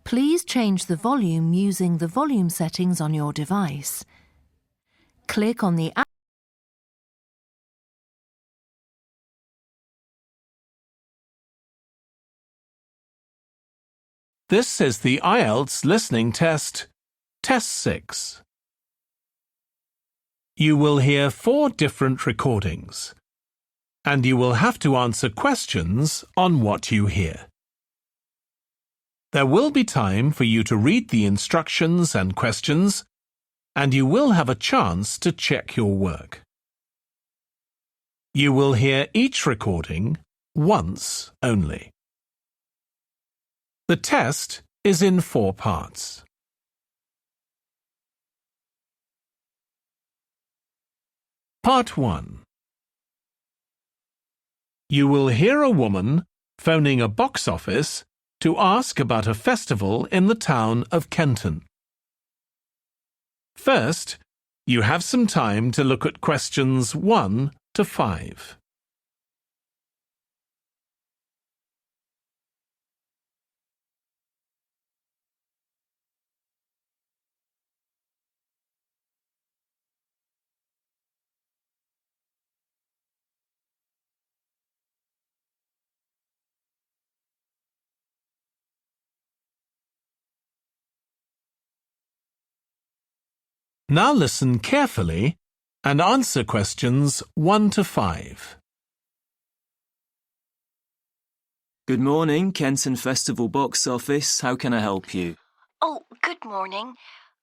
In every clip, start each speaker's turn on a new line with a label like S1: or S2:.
S1: Please change the volume using the volume settings on your device. Click on the
S2: This is the IELTS Listening Test, Test 6. You will hear 4 different recordings, and you will have to answer questions on what you hear. There will be time for you to read the instructions and questions, and you will have a chance to check your work. You will hear each recording once only. The test is in 4 parts. Part 1. You will hear a woman phoning a box office to ask about a festival in the town of Kenton. First, you have some time to look at questions 1 to 5. Now listen carefully and answer questions 1 to 5.
S3: Good morning, Kenton Festival Box Office. How can I help you?
S4: Oh, good morning.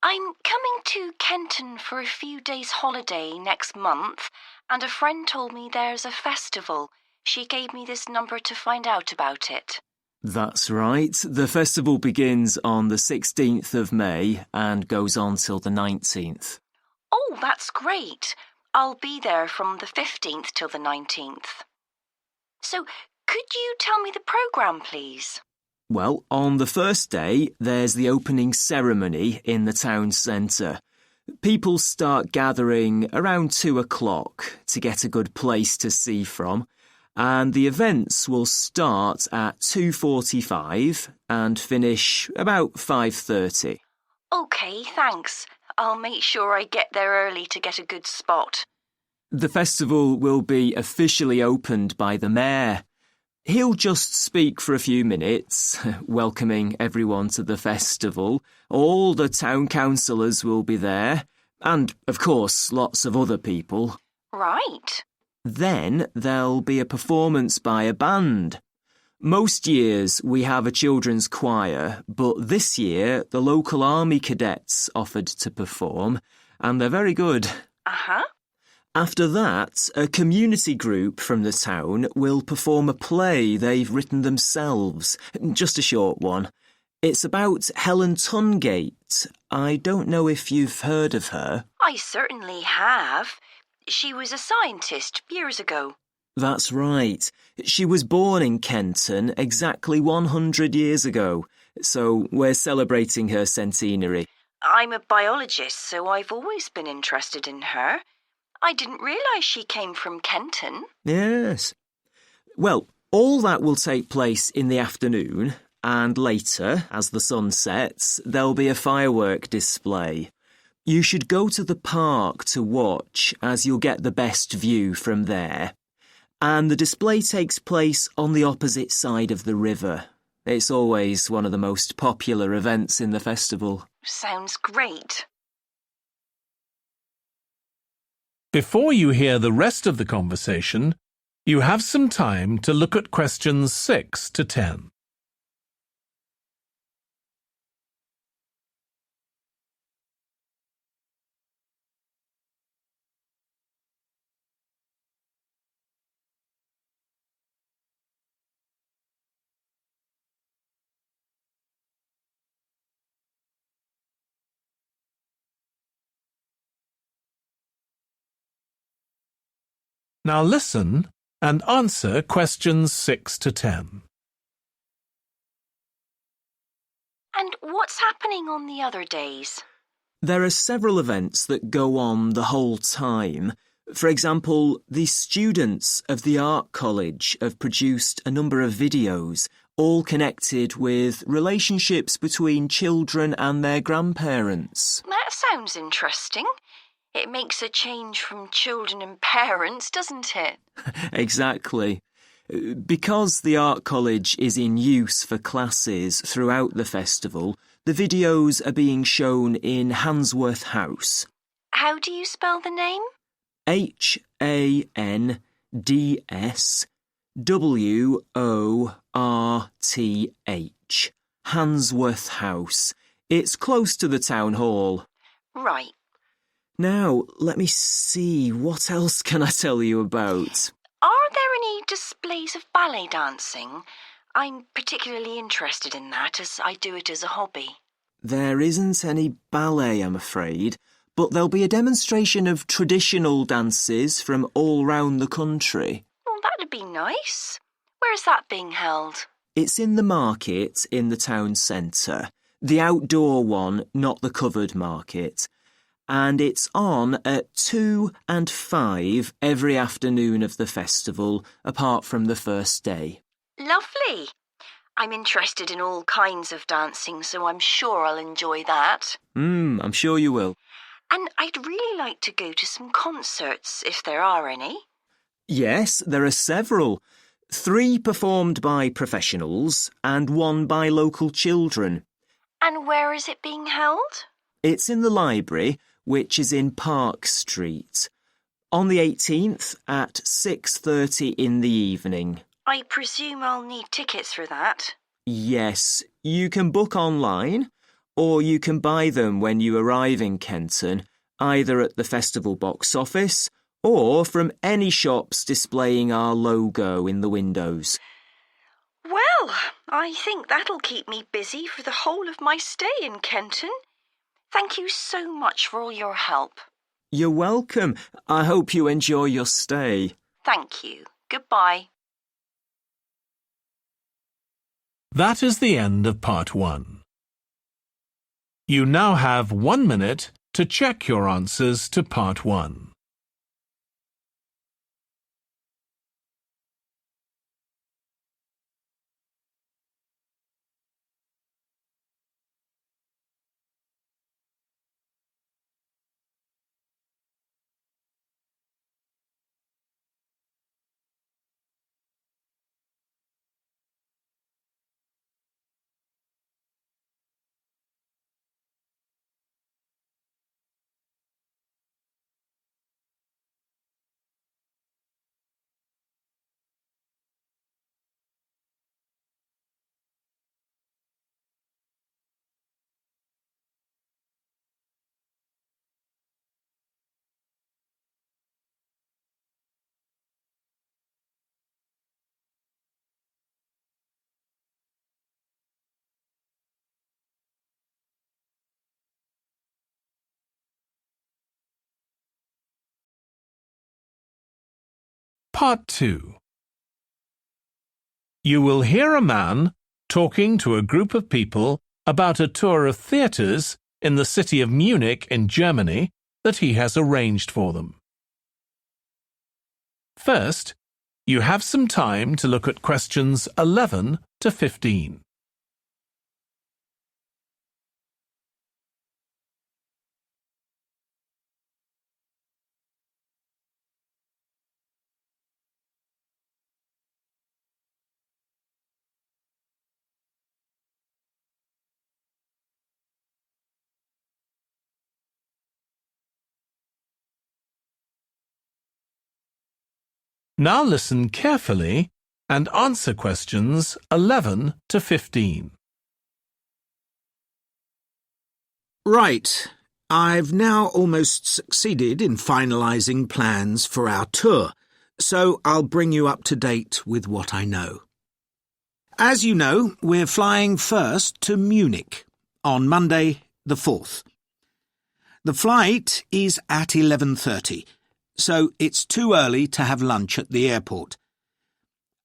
S4: I'm coming to Kenton for a few days' holiday next month, and a friend told me there's a festival. She gave me this number to find out about it.
S3: That's right. The festival begins on the 16th of May and goes on till the 19th.
S4: Oh, that's great. I'll be there from the 15th till the 19th. So, could you tell me the programme, please?
S3: Well, on the first day, there's the opening ceremony in the town centre. People start gathering around 2 o'clock to get a good place to see from, and the events will start at 2:45 and finish about 5:30.
S4: OK, thanks. I'll make sure I get there early to get a good spot.
S3: The festival will be officially opened by the mayor. He'll just speak for a few minutes, welcoming everyone to the festival. All the town councillors will be there, and, of course, lots of other people.
S4: Right.
S3: Then there'll be a performance by a band. Most years we have a children's choir, but this year the local army cadets offered to perform, and they're very good.
S4: Uh-huh.
S3: After that, a community group from the town will perform a play they've written themselves, just a short one. It's about Helen Tungate. I don't know if you've heard of her.
S4: I certainly have. She was a scientist years ago.
S3: That's right. She was born in Kenton exactly 100 years ago, so we're celebrating her centenary.
S4: I'm a biologist, so I've always been interested in her. I didn't realise she came from Kenton.
S3: Yes. Well, all that will take place in the afternoon, and later, as the sun sets, there'll be a firework display. You should go to the park to watch, as you'll get the best view from there. And the display takes place on the opposite side of the river. It's always one of the most popular events in the festival.
S4: Sounds great.
S2: Before you hear the rest of the conversation, you have some time to look at questions 6 to 10. Now listen and answer questions 6 to 10.
S4: And what's happening on the other days?
S3: There are several events that go on the whole time. For example, the students of the art college have produced a number of videos, all connected with relationships between children and their grandparents.
S4: That sounds interesting. It makes a change from children and parents, doesn't it?
S3: Exactly. Because the art college is in use for classes throughout the festival, the videos are being shown in Handsworth House.
S4: How do you spell the name?
S3: Handsworth. Handsworth House. It's close to the town hall.
S4: Right.
S3: Now, let me see, what else can I tell you about?
S4: Are there any displays of ballet dancing? I'm particularly interested in that, as I do it as a hobby.
S3: There isn't any ballet, I'm afraid, but there'll be a demonstration of traditional dances from all round the country.
S4: Well, that'd be nice. Where's that being held?
S3: It's in the market in the town centre, the outdoor one, not the covered market. And it's on at 2 and 5 every afternoon of the festival, apart from the first day.
S4: Lovely. I'm interested in all kinds of dancing, so I'm sure I'll enjoy that.
S3: I'm sure you will.
S4: And I'd really like to go to some concerts, if there are any.
S3: Yes, there are several. 3 performed by professionals and 1 by local children.
S4: And where is it being held?
S3: It's in the library, which is in Park Street. On the 18th at 6:30 in the evening.
S4: I presume I'll need tickets for that.
S3: Yes, you can book online, or you can buy them when you arrive in Kenton, either at the festival box office or from any shops displaying our logo in the windows.
S4: Well, I think that'll keep me busy for the whole of my stay in Kenton. Thank you so much for all your help.
S3: You're welcome. I hope you enjoy your stay.
S4: Thank you. Goodbye.
S2: That is the end of part 1. You now have 1 minute to check your answers to part 1. Part 2. You will hear a man talking to a group of people about a tour of theatres in the city of Munich in Germany that he has arranged for them. First, you have some time to look at questions 11 to 15. Now listen carefully and answer questions 11 to 15.
S5: Right. I've now almost succeeded in finalising plans for our tour, so I'll bring you up to date with what I know. As you know, we're flying first to Munich on Monday the 4th. The flight is at 11:30. So it's too early to have lunch at the airport.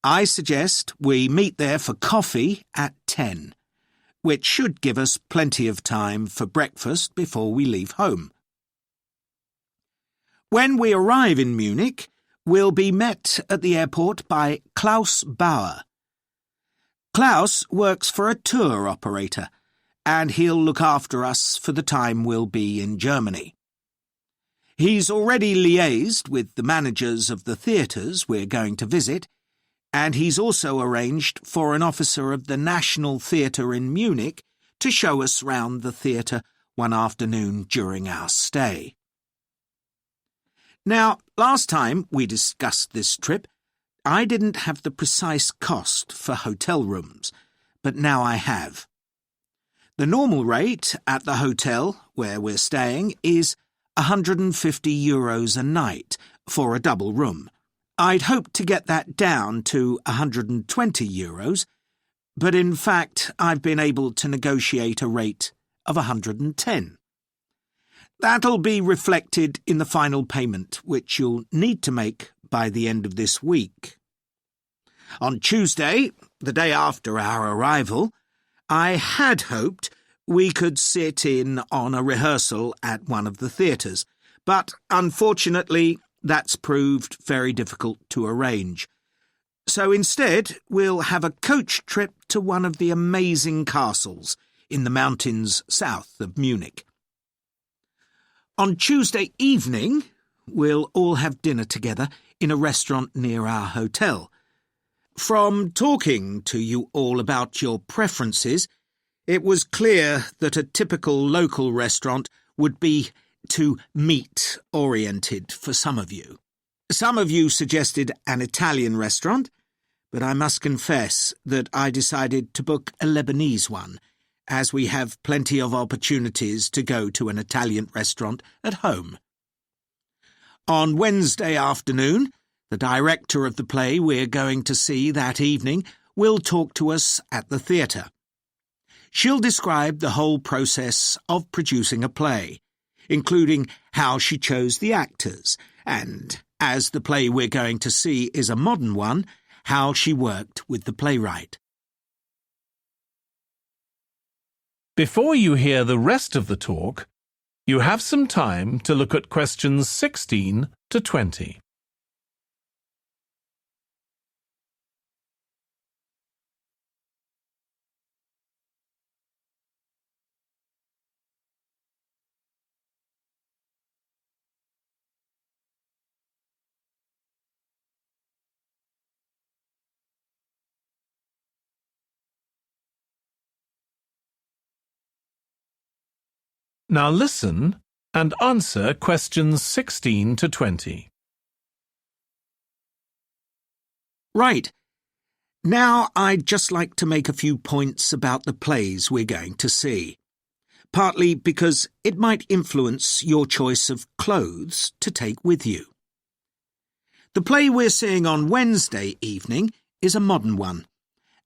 S5: I suggest we meet there for coffee at 10, which should give us plenty of time for breakfast before we leave home. When we arrive in Munich, we'll be met at the airport by Klaus Bauer. Klaus works for a tour operator, and he'll look after us for the time we'll be in Germany. He's already liaised with the managers of the theatres we're going to visit, and he's also arranged for an officer of the National Theatre in Munich to show us round the theatre one afternoon during our stay. Now, last time we discussed this trip, I didn't have the precise cost for hotel rooms, but now I have. The normal rate at the hotel where we're staying is €150 a night for a double room. I'd hoped to get that down to €120, but in fact I've been able to negotiate a rate of $110. That'll be reflected in the final payment, which you'll need to make by the end of this week. On Tuesday, the day after our arrival, I had hoped we could sit in on a rehearsal at one of the theatres, but unfortunately that's proved very difficult to arrange. So instead, we'll have a coach trip to one of the amazing castles in the mountains south of Munich. On Tuesday evening, we'll all have dinner together in a restaurant near our hotel. From talking to you all about your preferences, it was clear that a typical local restaurant would be too meat-oriented for some of you. Some of you suggested an Italian restaurant, but I must confess that I decided to book a Lebanese one, as we have plenty of opportunities to go to an Italian restaurant at home. On Wednesday afternoon, the director of the play we're going to see that evening will talk to us at the theatre. She'll describe the whole process of producing a play, including how she chose the actors, and, as the play we're going to see is a modern one, how she worked with the playwright.
S2: Before you hear the rest of the talk, you have some time to look at questions 16 to 20. Now listen and answer questions 16 to 20.
S5: Right. Now I'd just like to make a few points about the plays we're going to see, partly because it might influence your choice of clothes to take with you. The play we're seeing on Wednesday evening is a modern one,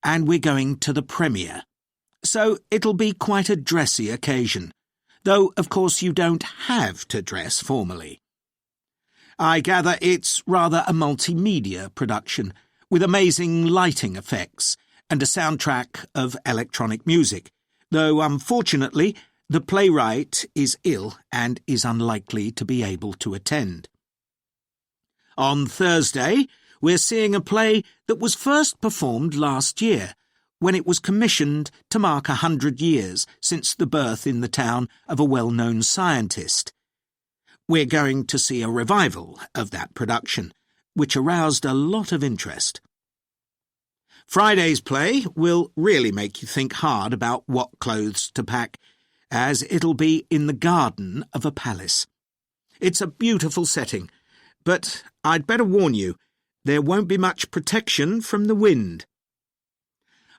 S5: and we're going to the premiere, so it'll be quite a dressy occasion, though of course you don't have to dress formally. I gather it's rather a multimedia production, with amazing lighting effects and a soundtrack of electronic music, though unfortunately the playwright is ill and is unlikely to be able to attend. On Thursday, we're seeing a play that was first performed last year, when it was commissioned to mark 100 years since the birth in the town of a well-known scientist. We're going to see a revival of that production, which aroused a lot of interest. Friday's play will really make you think hard about what clothes to pack, as it'll be in the garden of a palace. It's a beautiful setting, but I'd better warn you, there won't be much protection from the wind.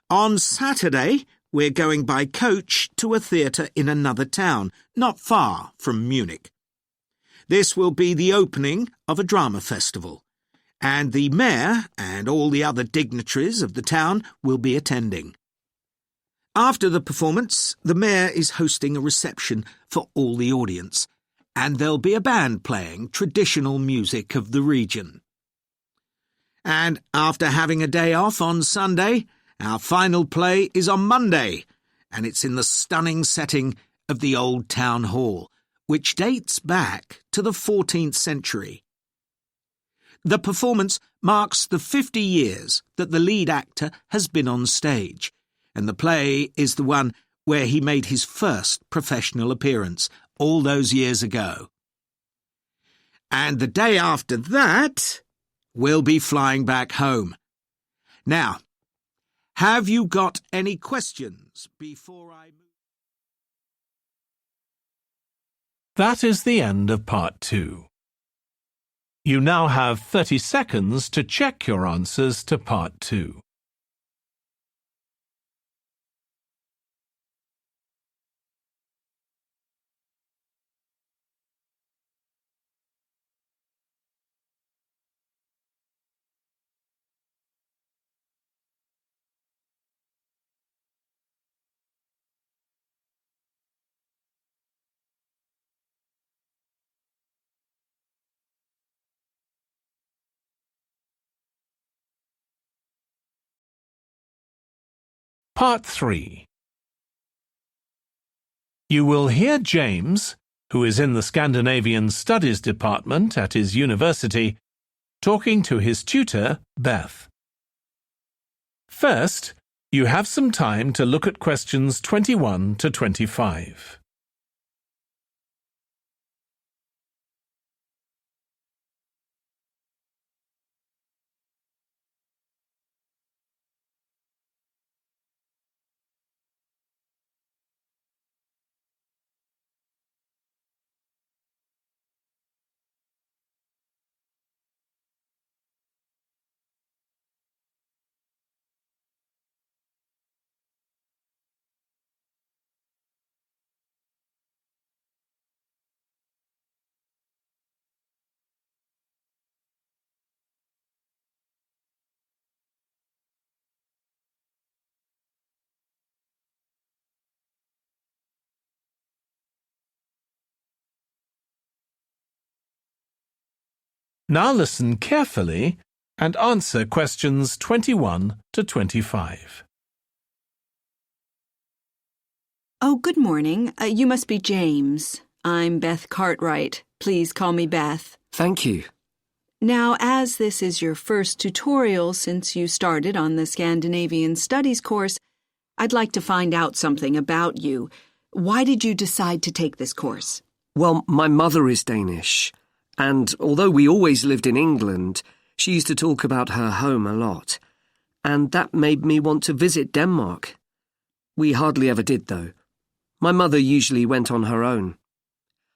S5: On Saturday, we're going by coach to a theatre in another town, not far from Munich. This will be the opening of a drama festival, and the mayor and all the other dignitaries of the town will be attending. After the performance, the mayor is hosting a reception for all the audience, and there'll be a band playing traditional music of the region. And after having a day off on Sunday, our final play is on Monday, and it's in the stunning setting of the old town hall, which dates back to the 14th century. The performance marks the 50 years that the lead actor has been on stage, and the play is the one where he made his first professional appearance all those years ago. And the day after that, we'll be flying back home. Now, have you got any questions before I move?
S2: That is the end of Part 2. You now have 30 seconds to check your answers to Part 2. Part 3. You will hear James, who is in the Scandinavian Studies department at his university, talking to his tutor, Beth. First, you have some time to look at questions 21 to 25. Now listen carefully and answer questions 21 to 25.
S6: Oh, good morning. You must be James. I'm Beth Cartwright. Please call me Beth.
S7: Thank you.
S6: Now, as this is your first tutorial since you started on the Scandinavian Studies course, I'd like to find out something about you. Why did you decide to take this course?
S7: Well, my mother is Danish, and although we always lived in England, she used to talk about her home a lot, and that made me want to visit Denmark. We hardly ever did, though. My mother usually went on her own.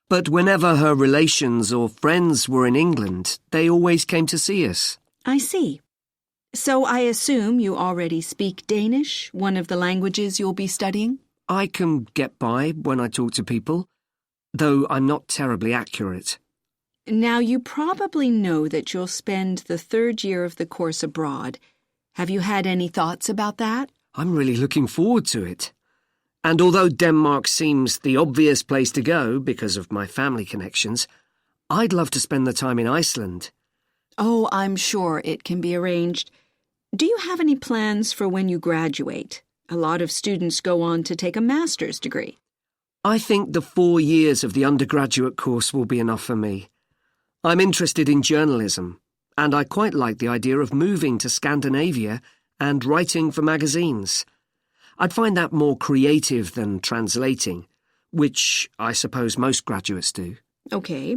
S7: But whenever her relations or friends were in England, they always came to see us.
S6: I see. So I assume you already speak Danish, one of the languages you'll be studying?
S7: I can get by when I talk to people, though I'm not terribly accurate.
S6: Now, you probably know that you'll spend the third year of the course abroad. Have you had any thoughts about that?
S7: I'm really looking forward to it. And although Denmark seems the obvious place to go because of my family connections, I'd love to spend the time in Iceland.
S6: Oh, I'm sure it can be arranged. Do you have any plans for when you graduate? A lot of students go on to take a master's degree.
S7: I think the 4 years of the undergraduate course will be enough for me. I'm interested in journalism, and I quite like the idea of moving to Scandinavia and writing for magazines. I'd find that more creative than translating, which I suppose most graduates do.
S6: Okay.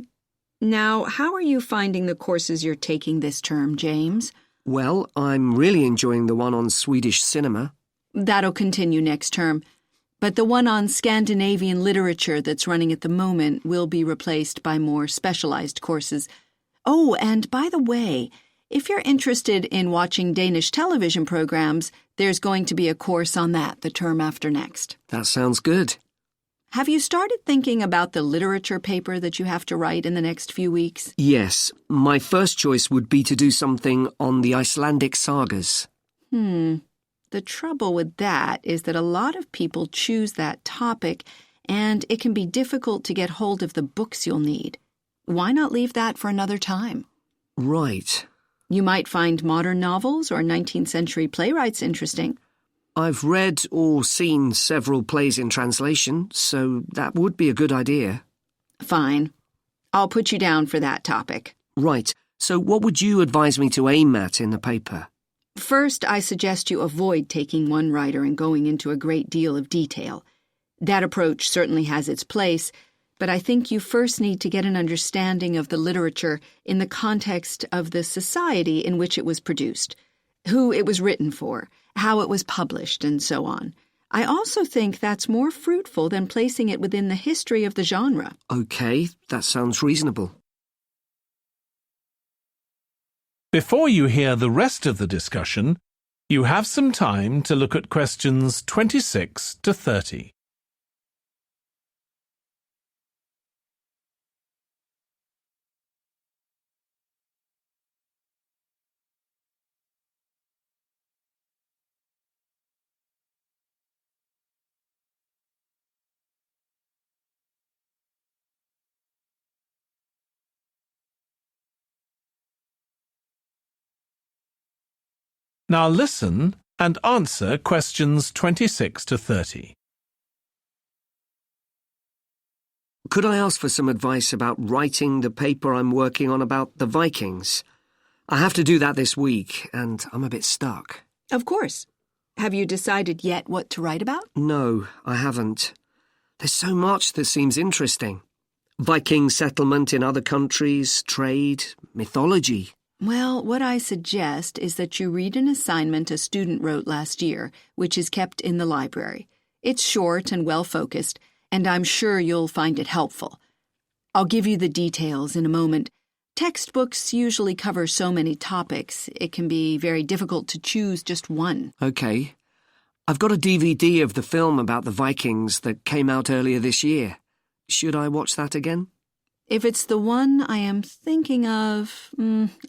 S6: Now, how are you finding the courses you're taking this term, James?
S7: Well, I'm really enjoying the one on Swedish cinema.
S6: That'll continue next term. But the one on Scandinavian literature that's running at the moment will be replaced by more specialized courses. Oh, and by the way, if you're interested in watching Danish television programs, there's going to be a course on that the term after next.
S7: That sounds good.
S6: Have you started thinking about the literature paper that you have to write in the next few weeks?
S7: Yes, my first choice would be to do something on the Icelandic sagas.
S6: The trouble with that is that a lot of people choose that topic, and it can be difficult to get hold of the books you'll need. Why not leave that for another time?
S7: Right.
S6: You might find modern novels or 19th century playwrights interesting.
S7: I've read or seen several plays in translation, so that would be a good idea.
S6: Fine. I'll put you down for that topic.
S7: Right. So what would you advise me to aim at in the paper?
S6: First, I suggest you avoid taking one writer and going into a great deal of detail. That approach certainly has its place, but I think you first need to get an understanding of the literature in the context of the society in which it was produced, who it was written for, how it was published, and so on. I also think that's more fruitful than placing it within the history of the genre.
S7: Okay, that sounds reasonable.
S2: Before you hear the rest of the discussion, you have some time to look at questions 26 to 30. Now listen and answer questions 26 to 30.
S7: Could I ask for some advice about writing the paper I'm working on about the Vikings? I have to do that this week, and I'm a bit stuck.
S6: Of course. Have you decided yet what to write about?
S7: No, I haven't. There's so much that seems interesting. Viking settlement in other countries, trade, mythology.
S6: Well, what I suggest is that you read an assignment a student wrote last year, which is kept in the library. It's short and well-focused, and I'm sure you'll find it helpful. I'll give you the details in a moment. Textbooks usually cover so many topics, it can be very difficult to choose just one.
S7: Okay. I've got a DVD of the film about the Vikings that came out earlier this year. Should I watch that again?
S6: If it's the one I am thinking of,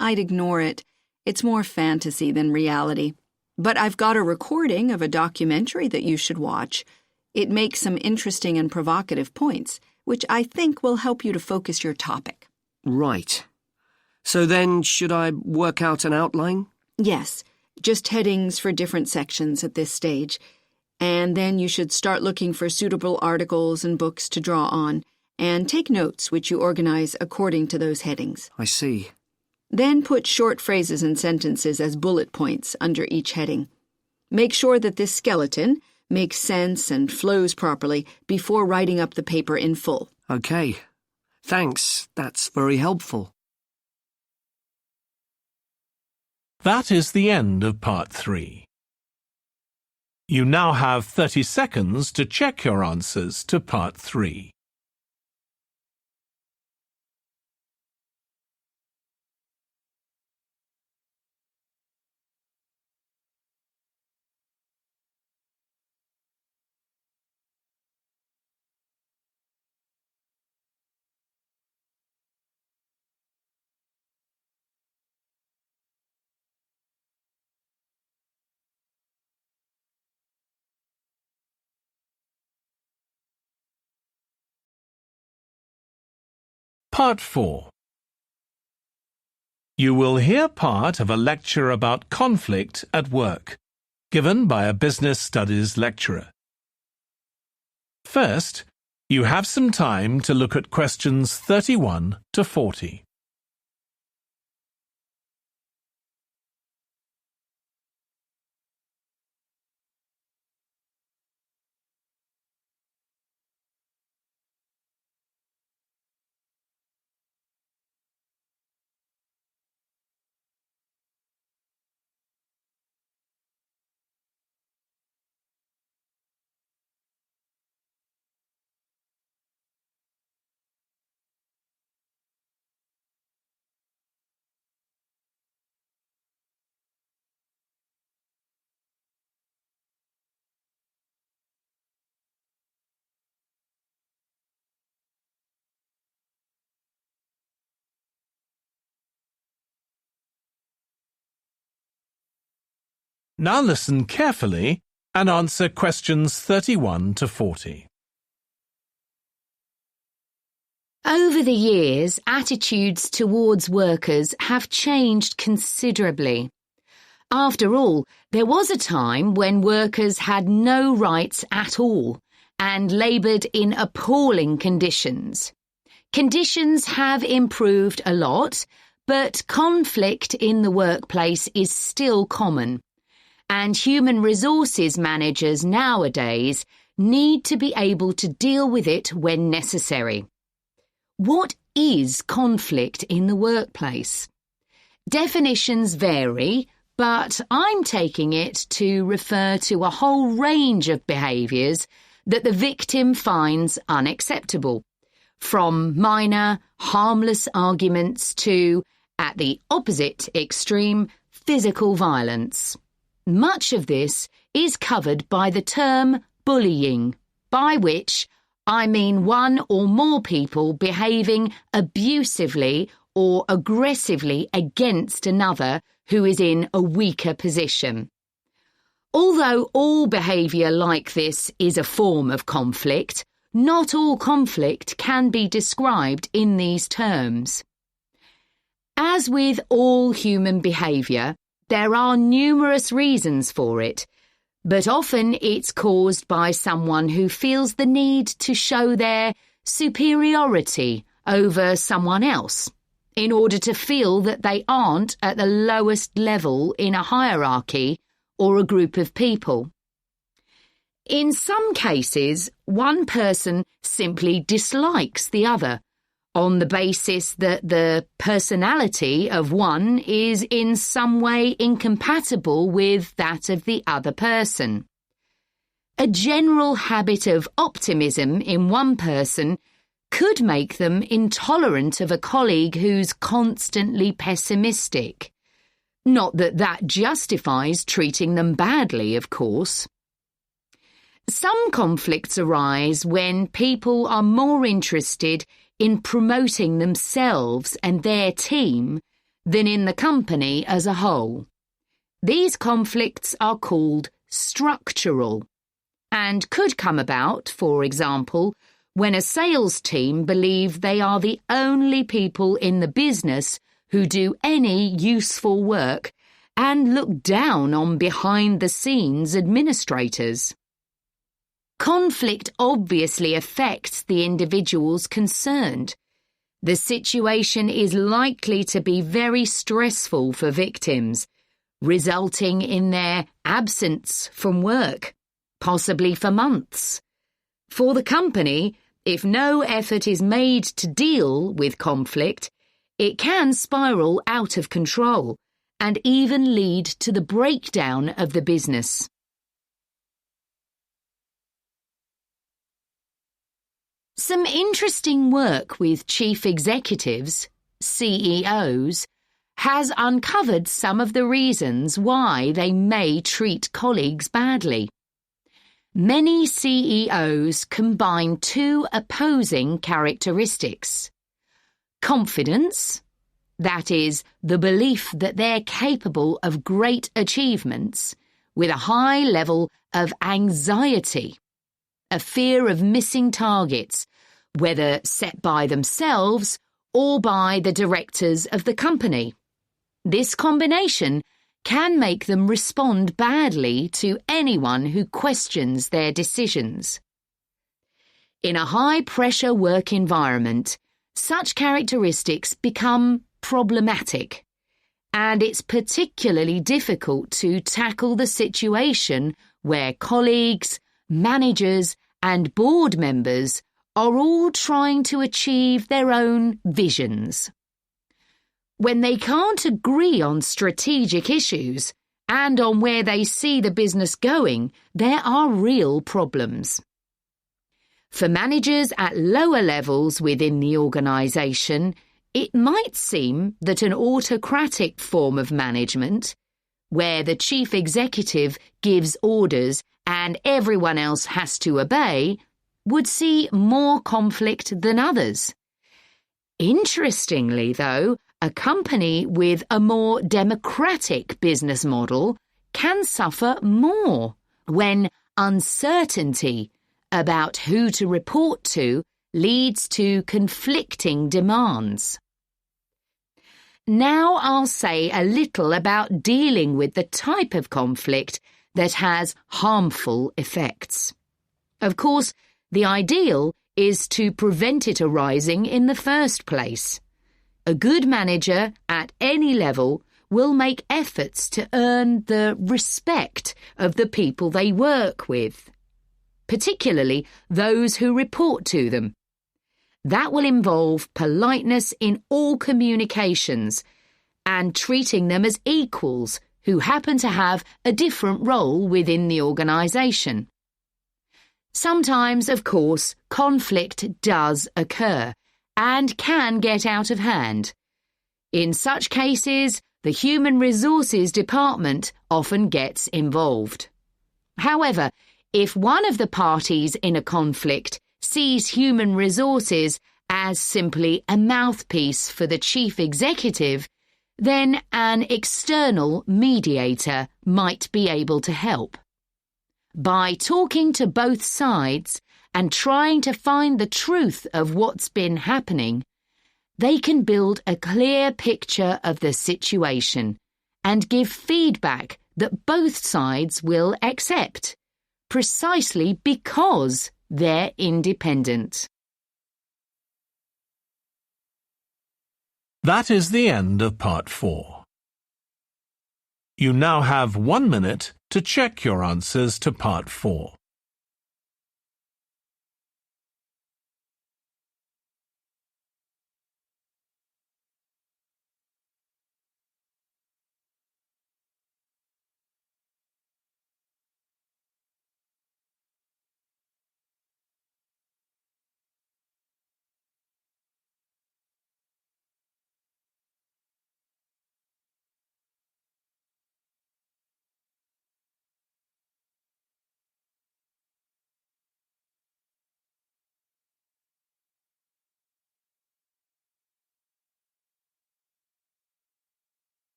S6: I'd ignore it. It's more fantasy than reality. But I've got a recording of a documentary that you should watch. It makes some interesting and provocative points, which I think will help you to focus your topic.
S7: Right. So then, should I work out an outline?
S6: Yes, just headings for different sections at this stage. And then you should start looking for suitable articles and books to draw on, and take notes which you organize according to those headings.
S7: I see.
S6: Then put short phrases and sentences as bullet points under each heading. Make sure that this skeleton makes sense and flows properly before writing up the paper in full.
S7: Okay. Thanks. That's very helpful.
S2: That is the end of part 3. You now have 30 seconds to check your answers to part 3. Part 4. You will hear part of a lecture about conflict at work, given by a business studies lecturer. First, you have some time to look at questions 31 to 40. Now listen carefully and answer questions 31 to 40.
S8: Over the years, attitudes towards workers have changed considerably. After all, there was a time when workers had no rights at all and laboured in appalling conditions. Conditions have improved a lot, But conflict in the workplace is still common, and human resources managers nowadays need to be able to deal with it when necessary. What is conflict in the workplace? Definitions vary, but I'm taking it to refer to a whole range of behaviours that the victim finds unacceptable, from minor, harmless arguments to, at the opposite extreme, physical violence. Much of this is covered by the term bullying, by which I mean one or more people behaving abusively or aggressively against another who is in a weaker position. Although all behaviour like this is a form of conflict, not all conflict can be described in these terms. As with all human behaviour, there are numerous reasons for it, but often it's caused by someone who feels the need to show their superiority over someone else, in order to feel that they aren't at the lowest level in a hierarchy or a group of people. In some cases, one person simply dislikes the other, on the basis that the personality of one is in some way incompatible with that of the other person. A general habit of optimism in one person could make them intolerant of a colleague who's constantly pessimistic. Not that that justifies treating them badly, of course. Some conflicts arise when people are more interested in promoting themselves and their team than in the company as a whole. These conflicts are called structural and could come about, for example, when a sales team believe they are the only people in the business who do any useful work and look down on behind-the-scenes administrators. Conflict obviously affects the individuals concerned. The situation is likely to be very stressful for victims, resulting in their absence from work, possibly for months. For the company, if no effort is made to deal with conflict, it can spiral out of control and even lead to the breakdown of the business. Some interesting work with chief executives, CEOs, has uncovered some of the reasons why they may treat colleagues badly. Many CEOs combine two opposing characteristics: confidence, that is, the belief that they're capable of great achievements, with a high level of anxiety, a fear of missing targets, whether set by themselves or by the directors of the company. This combination can make them respond badly to anyone who questions their decisions. In a high-pressure work environment, such characteristics become problematic, and it's particularly difficult to tackle the situation where colleagues, managers, and board members are all trying to achieve their own visions. When they can't agree on strategic issues and on where they see the business going, there are real problems. For managers at lower levels within the organisation, it might seem that an autocratic form of management, where the chief executive gives orders and everyone else has to obey, would see more conflict than others. Interestingly, though, a company with a more democratic business model can suffer more when uncertainty about who to report to leads to conflicting demands. Now I'll say a little about dealing with the type of conflict that has harmful effects. Of course, the ideal is to prevent it arising in the first place. A good manager at any level will make efforts to earn the respect of the people they work with, particularly those who report to them. That will involve politeness in all communications and treating them as equals who happen to have a different role within the organisation. Sometimes, of course, conflict does occur and can get out of hand. In such cases, the Human Resources Department often gets involved. However, if one of the parties in a conflict sees human resources as simply a mouthpiece for the chief executive, then an external mediator might be able to help. By talking to both sides and trying to find the truth of what's been happening, they can build a clear picture of the situation and give feedback that both sides will accept, precisely because they're independent.
S2: That is the end of part 4. You now have 1 minute to check your answers to part 4.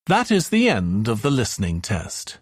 S2: That is the end of the listening test.